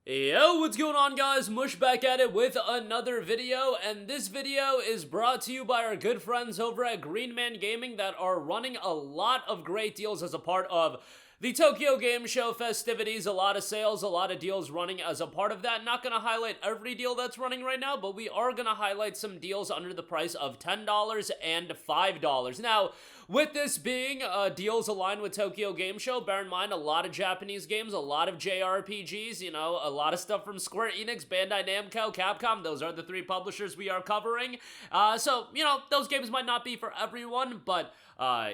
Yo, what's going on, guys? Mush back at it with another video, and this video is brought to you by our good friends over at Green Man Gaming that are running a lot of great deals as a part of the Tokyo Game Show festivities. A lot of sales, a lot of deals running as a part of that. Not going to highlight every deal that's running right now, but we are going to highlight some deals under the price of $10 and $5. Now, with this being deals aligned with Tokyo Game Show, bear in mind a lot of Japanese games, a lot of JRPGs, you know, a lot of stuff from Square Enix, Bandai Namco, Capcom. Those are the three publishers we are covering. So, you know, those games might not be for everyone, but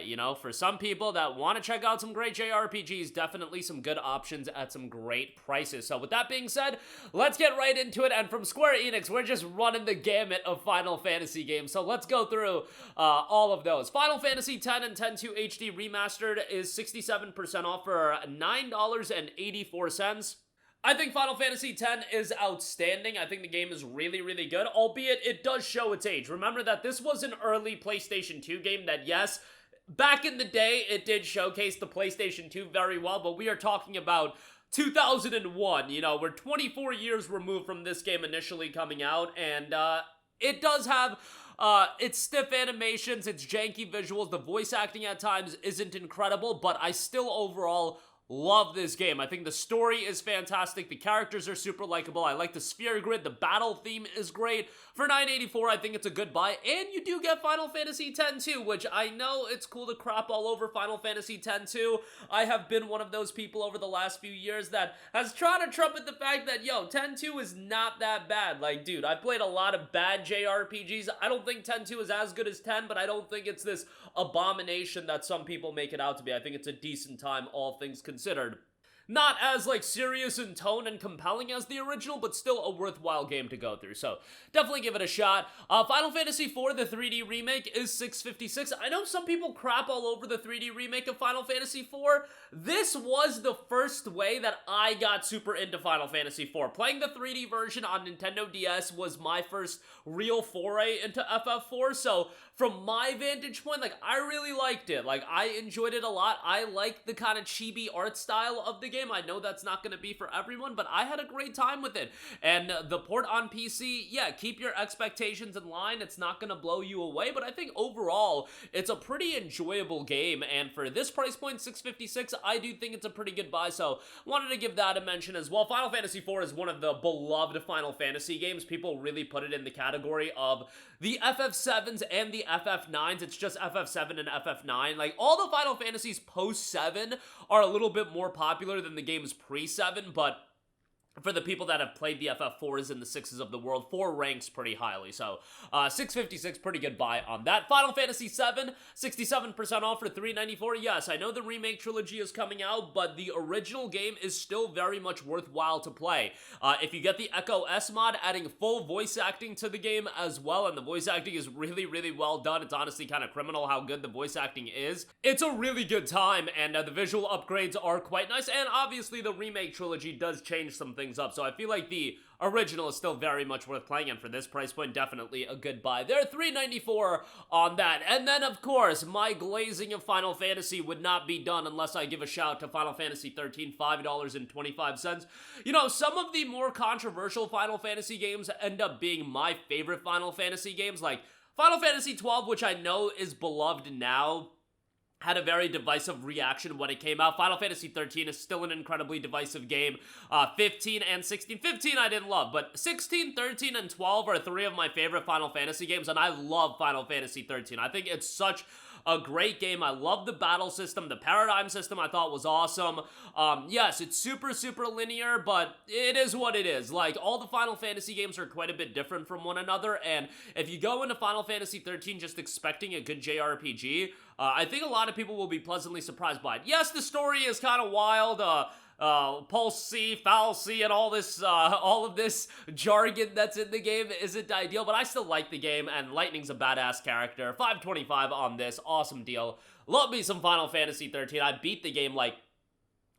you know, for some people that want to check out some great JRPGs, definitely some good options at some great prices. So with that being said, let's get right into it. And from Square Enix, we're just running the gamut of Final Fantasy games. So let's go through all of those. Final Fantasy X and X-2 HD Remastered is 67% off for $9.84. I think Final Fantasy X is outstanding. I think the game is really, really good, albeit it does show its age. Remember that this was an early PlayStation 2 game that, yes, back in the day, it did showcase the PlayStation 2 very well, but we are talking about 2001. You know, we're 24 years removed from this game initially coming out, and it does have its stiff animations, its janky visuals. The voice acting at times isn't incredible, but I still overall love this game. I think the story is fantastic. The characters are super likable. I like the sphere grid. The battle theme is great. For $9.84, I think it's a good buy. And you do get Final Fantasy X too, which I know it's cool to crap all over Final Fantasy X too. I have been one of those people over the last few years that has tried to trumpet the fact that, yo, X2 is not that bad. Like, dude, I've played a lot of bad JRPGs. I don't think X2 is as good as 10, but I don't think it's this abomination that some people make it out to be. I think it's a decent time, all things considered. Not as, like, serious in tone and compelling as the original, but still a worthwhile game to go through, so definitely give it a shot. Final Fantasy IV, the 3D remake, is $6.56. I know some people crap all over the 3D remake of Final Fantasy IV. This was the first way that I got super into Final Fantasy IV. Playing the 3D version on Nintendo DS was my first real foray into FF4, so from my vantage point, like, I really liked it. Like, I enjoyed it a lot. I like the kind of chibi art style of the game. I know that's not going to be for everyone, but I had a great time with it. And the port on PC, yeah, keep your expectations in line. It's not going to blow you away, but I think overall, it's a pretty enjoyable game. And for this price point, $6.56, I do think it's a pretty good buy, so wanted to give that a mention as well. Final Fantasy IV is one of the beloved Final Fantasy games. People really put it in the category of the FF7s and the FF9s. It's just FF7 and FF9. Like, all the Final Fantasies post-7 are a little bit more popular than the games pre-7, but for the people that have played the FF4s and the 6s of the world, 4 ranks pretty highly, so $6.56, pretty good buy on that. Final Fantasy VII, 67% off for $3.94. Yes, I know the remake trilogy is coming out, but the original game is still very much worthwhile to play. If you get the Echo S mod, adding full voice acting to the game as well, and the voice acting is really, really well done. It's honestly kind of criminal how good the voice acting is. It's a really good time, and the visual upgrades are quite nice, and obviously the remake trilogy does change some things up, so I feel like the original is still very much worth playing, and for this price point, definitely a good buy. There, $3.94 on that. And then, of course, my glazing of Final Fantasy would not be done unless I give a shout to Final Fantasy XIII, $5.25. You know, some of the more controversial Final Fantasy games end up being my favorite Final Fantasy games, like Final Fantasy XII, which I know is beloved now, had a very divisive reaction when it came out. Final Fantasy XIII is still an incredibly divisive game. 15 and 16. 15 I didn't love, but 16, 13, and 12 are 3 of my favorite Final Fantasy games, and I love Final Fantasy XIII. I think it's such a great game. I love the battle system. The paradigm system I thought was awesome. Yes, it's super, super linear, but it is what it is. Like, all the Final Fantasy games are quite a bit different from one another, and if you go into Final Fantasy XIII just expecting a good JRPG, I think a lot of people will be pleasantly surprised by it. Yes, the story is kind of wild. Pulse C, Foul C, and all of this jargon that's in the game isn't ideal, but I still like the game, and Lightning's a badass character. $5.25 on this, awesome deal. Love me some Final Fantasy XIII. I beat the game like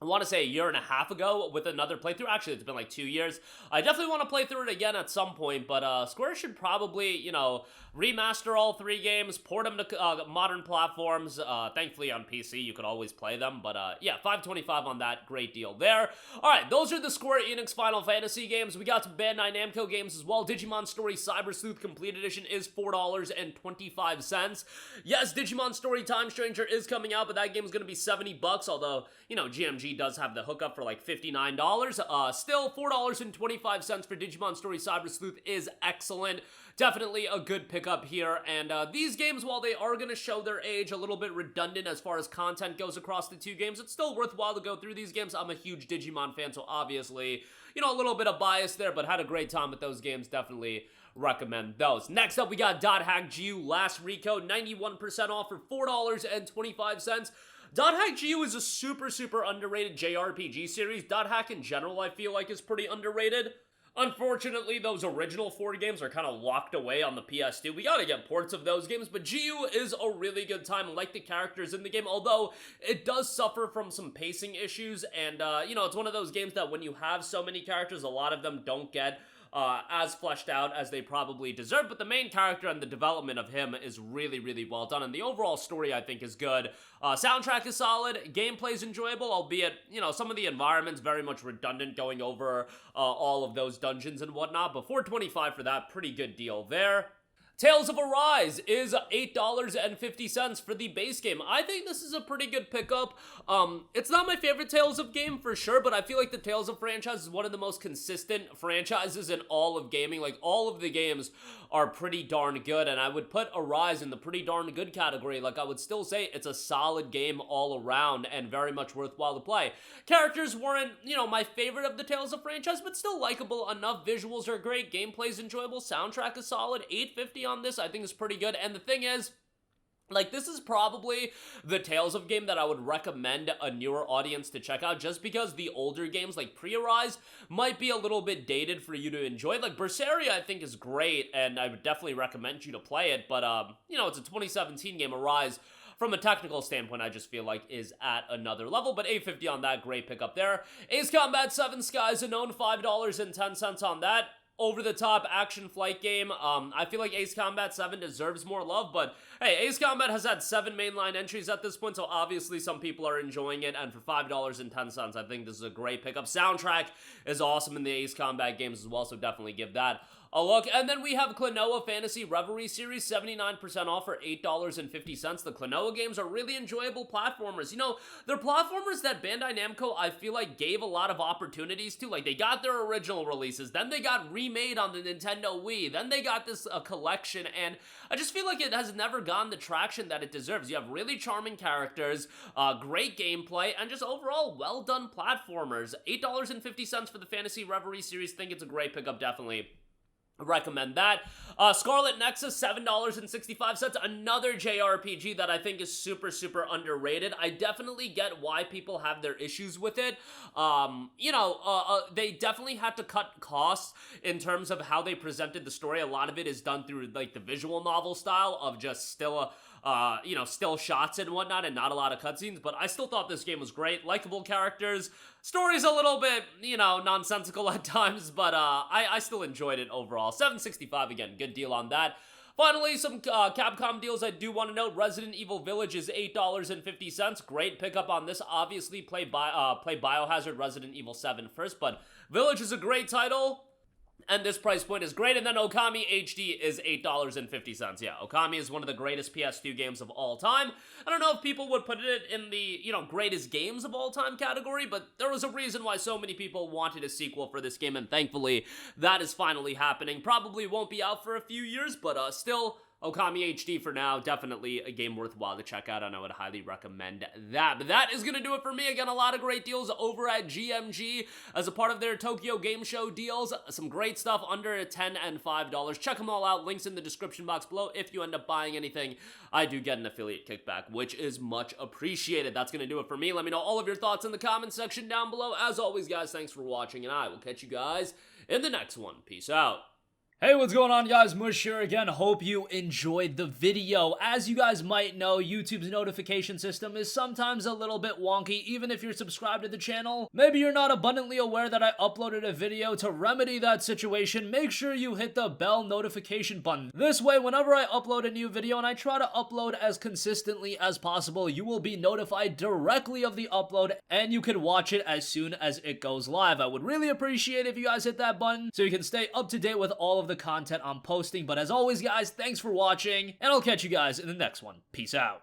I want to say a year and a half ago with another playthrough. Actually, it's been like 2 years. I definitely want to play through it again at some point, but Square should probably, you know, remaster all 3 games, port them to modern platforms. Thankfully on PC, you could always play them, but yeah, $5.25 on that. Great deal there. All right, those are the Square Enix Final Fantasy games. We got some Bandai Namco games as well. Digimon Story Cyber Sleuth Complete Edition is $4.25. Yes, Digimon Story Time Stranger is coming out, but that game is going to be $70, although, you know, GMG does have the hookup for like $59. Still, $4.25 for Digimon Story Cyber Sleuth is excellent. Definitely a good pickup here, and these games, while they are going to show their age, a little bit redundant as far as content goes across the 2 games, it's still worthwhile to go through these games. I'm a huge Digimon fan, so obviously, you know, a little bit of bias there, but had a great time with those games. Definitely recommend those. Next up, we got Dot Hack GU Last Recode, 91% off for $4.25. Dot Hack GU is a super underrated JRPG series. Dot Hack in general, I feel like, is pretty underrated. Unfortunately, those original 4 games are kind of locked away on the PS2. We gotta get ports of those games, but GU is a really good time. I like the characters in the game, although it does suffer from some pacing issues, and, you know, it's one of those games that when you have so many characters, a lot of them don't get as fleshed out as they probably deserve, but the main character and the development of him is really well done, and the overall story, I think, is good. Soundtrack is solid, gameplay is enjoyable, albeit, you know, some of the environments very much redundant going over all of those dungeons and whatnot, but $4.25 for that, pretty good deal there. Tales of Arise is $8.50 for the base game. I think this is a pretty good pickup. It's not my favorite Tales of game for sure, but I feel like the Tales of franchise is one of the most consistent franchises in all of gaming. Like, all of the games are pretty darn good, and I would put Arise in the pretty darn good category. Like, I would still say it's a solid game all around and very much worthwhile to play. Characters weren't, you know, my favorite of the Tales of franchise, but still likable enough. Visuals are great, gameplay's enjoyable, soundtrack is solid. $8.50 on this, I think, is pretty good. And the thing is, like, this is probably the Tales of game that I would recommend a newer audience to check out, just because the older games, like Pre-Arise, might be a little bit dated for you to enjoy. Like, Berseria, I think, is great, and I would definitely recommend you to play it, but, you know, it's a 2017 game. Arise, from a technical standpoint, I just feel like is at another level, but $8.50 on that, great pickup there. Ace Combat 7 Skies Unknown, $5.10 on that. Over-the-top action flight game. I feel like Ace Combat 7 deserves more love, but hey, Ace Combat has had 7 mainline entries at this point, so obviously some people are enjoying it, and for $5.10, I think this is a great pickup. Soundtrack is awesome in the Ace Combat games as well, so definitely give that a look. And then we have Klonoa Phantasy Reverie series, 79% off for $8.50. The Klonoa games are really enjoyable platformers. You know, they're platformers that Bandai Namco, I feel like, gave a lot of opportunities to. Like, they got their original releases, then they got remade on the Nintendo Wii, then they got this collection, and I just feel like it has never gotten the traction that it deserves. You have really charming characters, great gameplay, and just overall well-done platformers. $8.50 for the Phantasy Reverie series. Think it's a great pickup, definitely recommend that. SCARLET NEXUS, $7.65. Another JRPG that I think is super underrated. I definitely get why people have their issues with it. You know, they definitely had to cut costs in terms of how they presented the story. A lot of it is done through, like, the visual novel style of just still you know, still shots and whatnot, and not a lot of cutscenes, but I still thought this game was great. Likable characters, story's a little bit, you know, nonsensical at times, but I still enjoyed it overall. $7.65 again, good deal on that. Finally, some Capcom deals I do want to note. Resident Evil Village is $8.50. Great pickup on this. Obviously, play Biohazard Resident Evil 7 first, but Village is a great title, and this price point is great. And then ŌKAMI HD is $8.50. Yeah, ŌKAMI is one of the greatest PS2 games of all time. I don't know if people would put it in the, you know, greatest games of all time category, but there was a reason why so many people wanted a sequel for this game, and thankfully that is finally happening. Probably won't be out for a few years, but still, ŌKAMI HD for now, definitely a game worthwhile to check out, and I would highly recommend that. But that is going to do it for me. Again, a lot of great deals over at GMG as a part of their Tokyo Game Show deals. Some great stuff under $10 and $5. Check them all out. Links in the description box below. If you end up buying anything, I do get an affiliate kickback, which is much appreciated. That's going to do it for me. Let me know all of your thoughts in the comment section down below. As always, guys, thanks for watching, and I will catch you guys in the next one. Peace out. Hey, what's going on, guys? Mush here again. Hope you enjoyed the video. As you guys might know, YouTube's notification system is sometimes a little bit wonky, even if you're subscribed to the channel. Maybe you're not abundantly aware that I uploaded a video. To remedy that situation, make sure you hit the bell notification button. This way, whenever I upload a new video, and I try to upload as consistently as possible, you will be notified directly of the upload, and you can watch it as soon as it goes live. I would really appreciate if you guys hit that button so you can stay up to date with all of the content I'm posting. But as always, guys, thanks for watching, and I'll catch you guys in the next one. Peace out.